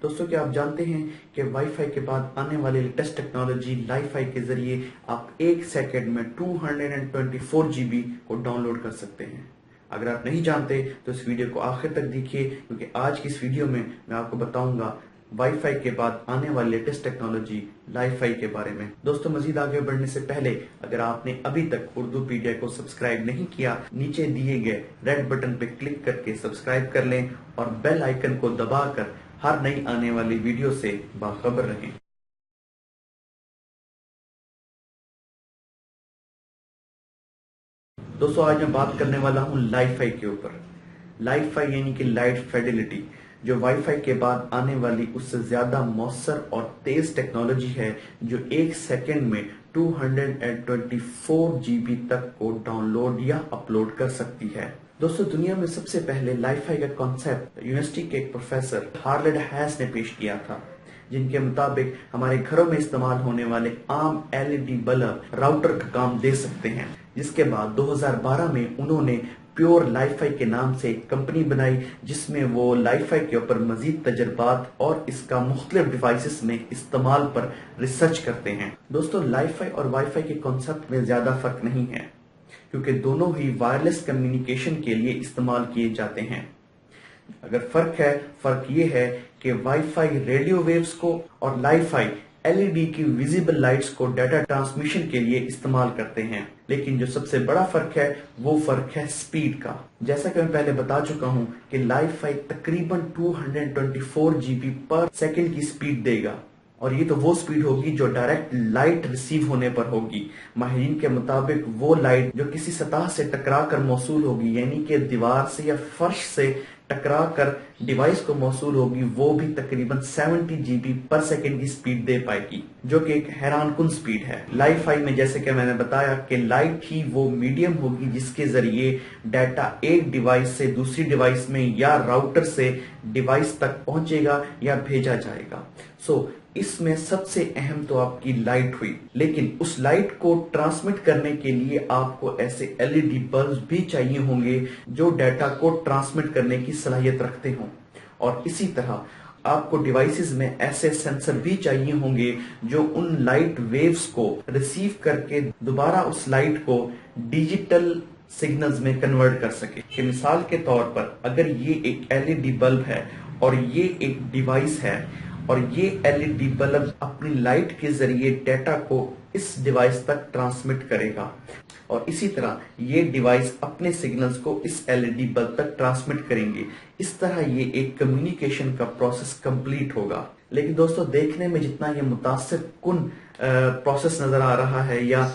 दोस्तों क्या आप जानते हैं कि वाई फाई के बाद आने वाली लेटेस्ट टेक्नोलॉजी लाई फाई के जरिए आप 1 सेकंड में 224 GB को डाउनलोड कर सकते हैं। अगर आप नहीं जानते तो इस वीडियो को आखिर तक देखिए, क्योंकि आज की इस वीडियो में मैं आपको बताऊंगा वाई फाई के बाद आने वाली लेटेस्ट टेक्नोलॉजी लाई फाई के बारे में। दोस्तों मजीद आगे बढ़ने से पहले अगर आपने अभी तक उर्दूपीडिया को सब्सक्राइब नहीं किया, नीचे दिए गए रेड बटन पर क्लिक करके सब्सक्राइब कर लें और बेल आइकन को दबाकर हर नई आने वाली वीडियो से बाखबर रहें। दोस्तों आज मैं बात करने वाला हूं लाई फाई के ऊपर। लाई फाई यानी कि लाइट फिडेलिटी, जो वाई फाई के बाद आने वाली उससे ज्यादा मौसर और तेज टेक्नोलॉजी है, जो 1 सेकंड में 224 GB तक को डाउनलोड या अपलोड कर सकती है। दोस्तों दुनिया में सबसे पहले लाई फाई का कॉन्सेप्ट यूनिवर्सिटी के एक प्रोफेसर हार्लेड हैस ने पेश किया था, जिनके मुताबिक हमारे घरों में इस्तेमाल होने वाले आम LED बल्ब राउटर का काम दे सकते हैं। जिसके बाद 2012 में उन्होंने प्योर लाई फाई के नाम से एक कंपनी बनाई, जिसमें वो लाई फाई के ऊपर मजीद तजर्बात और इसका मुख्तलिफ डिवाइसेस में इस्तेमाल पर रिसर्च करते हैं। दोस्तों लाई फाई और वाई फाई के कॉन्सेप्ट में ज्यादा फर्क नहीं है, क्योंकि दोनों ही वायरलेस कम्युनिकेशन के लिए इस्तेमाल किए जाते हैं। अगर फर्क ये है कि वाई फाई रेडियो वेव्स को और लाई फाई LED की विजिबल लाइट्स को डाटा ट्रांसमिशन के लिए इस्तेमाल करते हैं। लेकिन जो सबसे बड़ा फर्क है वो फर्क है स्पीड का। जैसा कि मैं पहले बता चुका हूं कि लाई फाई तकरीबन 224 GB पर सेकंड की स्पीड देगा, और ये तो वो स्पीड होगी जो डायरेक्ट लाइट रिसीव होने पर होगी। माहिरीन के मुताबिक वो लाइट जो किसी सतह से टकरा कर मौसूल होगी, यानी कि दीवार से या फर्श से टकरा कर डिवाइस को मौसूल होगी, वो भी तकरीबन 70 GB पर सेकंड की स्पीड दे पाएगी, जो कि एक हैरानकुन स्पीड है। लाई फाई में जैसे कि मैंने बताया कि लाइट ही वो मीडियम होगी जिसके जरिए डाटा एक डिवाइस से दूसरी डिवाइस में या राउटर से डिवाइस तक पहुंचेगा या भेजा जाएगा। इसमें सबसे अहम तो आपकी लाइट हुई, लेकिन उस लाइट को ट्रांसमिट करने के लिए आपको ऐसे LED बल्ब भी चाहिए होंगे जो डाटा को ट्रांसमिट करने की सलाहियत रखते हों, और इसी तरह आपको डिवाइसेस में ऐसे सेंसर भी चाहिए होंगे जो उन लाइट वेव्स को रिसीव करके दोबारा उस लाइट को डिजिटल सिग्नल्स में कन्वर्ट कर सके। कि मिसाल के तौर पर अगर ये एक LED बल्ब है और ये एक डिवाइस है, और ये LED बल्ब अपनी लाइट के जरिए डाटा को इस डिवाइस तक ट्रांसमिट करेगा, और इसी तरह ये डिवाइस अपने सिग्नल्स को इस LED बल्ब तक ट्रांसमिट करेंगे। इस तरह ये एक कम्युनिकेशन का प्रोसेस कंप्लीट होगा। लेकिन दोस्तों देखने में जितना ये मुतासिर कुन प्रोसेस नजर आ रहा है या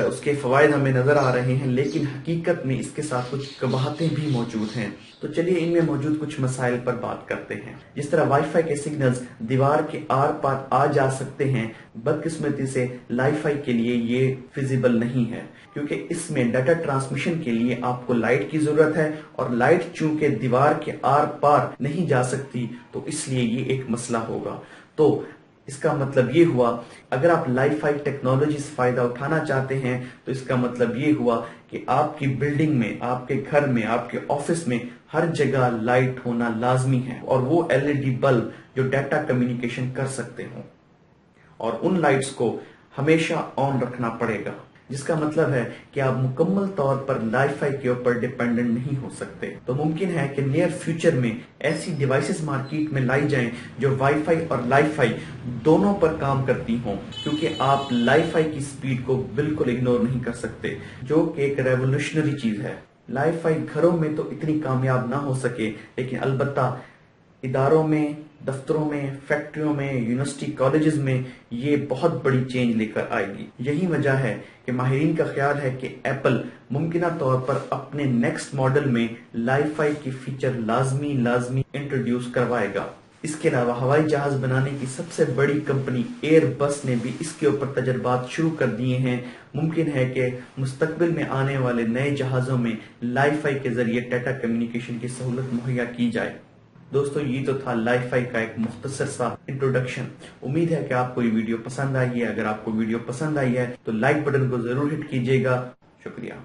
उसके फवायद हमें नजर आ रहे हैं, लेकिन हकीकत में इसके साथ कुछ कबाहतें भी मौजूद हैं। तो चलिए इनमें मौजूद कुछ मसाइल पर बात करते हैं। जिस तरह वाई फाई के सिग्नल्स दीवार के आर पार आ जा सकते हैं, बदकिस्मती से लाई फाई के लिए ये फिजिबल नहीं है, क्योंकि इसमें डाटा ट्रांसमिशन के लिए आपको लाइट की जरूरत है, और लाइट चूंकि दीवार के आर पार नहीं जा सकती तो इसलिए ये एक मसला होगा। तो इसका मतलब ये हुआ, अगर आप लाई फाई टेक्नोलॉजी से फायदा उठाना चाहते हैं तो इसका मतलब ये हुआ कि आपकी बिल्डिंग में, आपके घर में, आपके ऑफिस में हर जगह लाइट होना लाजमी है, और वो LED बल्ब जो डाटा कम्युनिकेशन कर सकते हो, और उन लाइट्स को हमेशा ऑन रखना पड़ेगा। जिसका मतलब है कि आप मुकम्मल तौर पर लाई फाई के ऊपर डिपेंडेंट नहीं हो सकते। तो मुमकिन है कि नियर फ्यूचर में ऐसी डिवाइसेस मार्केट में लाई जाएं जो वाई फाई और लाई फाई दोनों पर काम करती हों, क्योंकि आप लाई फाई की स्पीड को बिल्कुल इग्नोर नहीं कर सकते, जो कि एक रेवोल्यूशनरी चीज है। लाई फाई घरों में तो इतनी कामयाब ना हो सके, लेकिन अलबत्ता इदारों में, दफ्तरों में, फैक्ट्रियों में, यूनिवर्सिटी कॉलेजेस में ये बहुत बड़ी चेंज लेकर आएगी। यही वजह है कि माहिरीन का ख्याल है कि एप्पल मुमकिना तौर पर अपने नेक्स्ट मॉडल में लाई फाई की फीचर लाजमी इंट्रोड्यूस करवाएगा। इसके अलावा हवाई जहाज बनाने की सबसे बड़ी कंपनी एयरबस ने भी इसके ऊपर तजर्बात शुरू कर दिए हैं। मुमकिन है कि मुस्तकबिल में आने वाले नए जहाजों में लाई फाई के जरिए डाटा कम्युनिकेशन की सहूलत मुहैया की जाए। दोस्तों ये तो था लाई फाई का एक मुख्तसर सा इंट्रोडक्शन। उम्मीद है कि आपको ये वीडियो पसंद आई है। अगर आपको वीडियो पसंद आई है तो लाइक बटन को जरूर हिट कीजिएगा। शुक्रिया।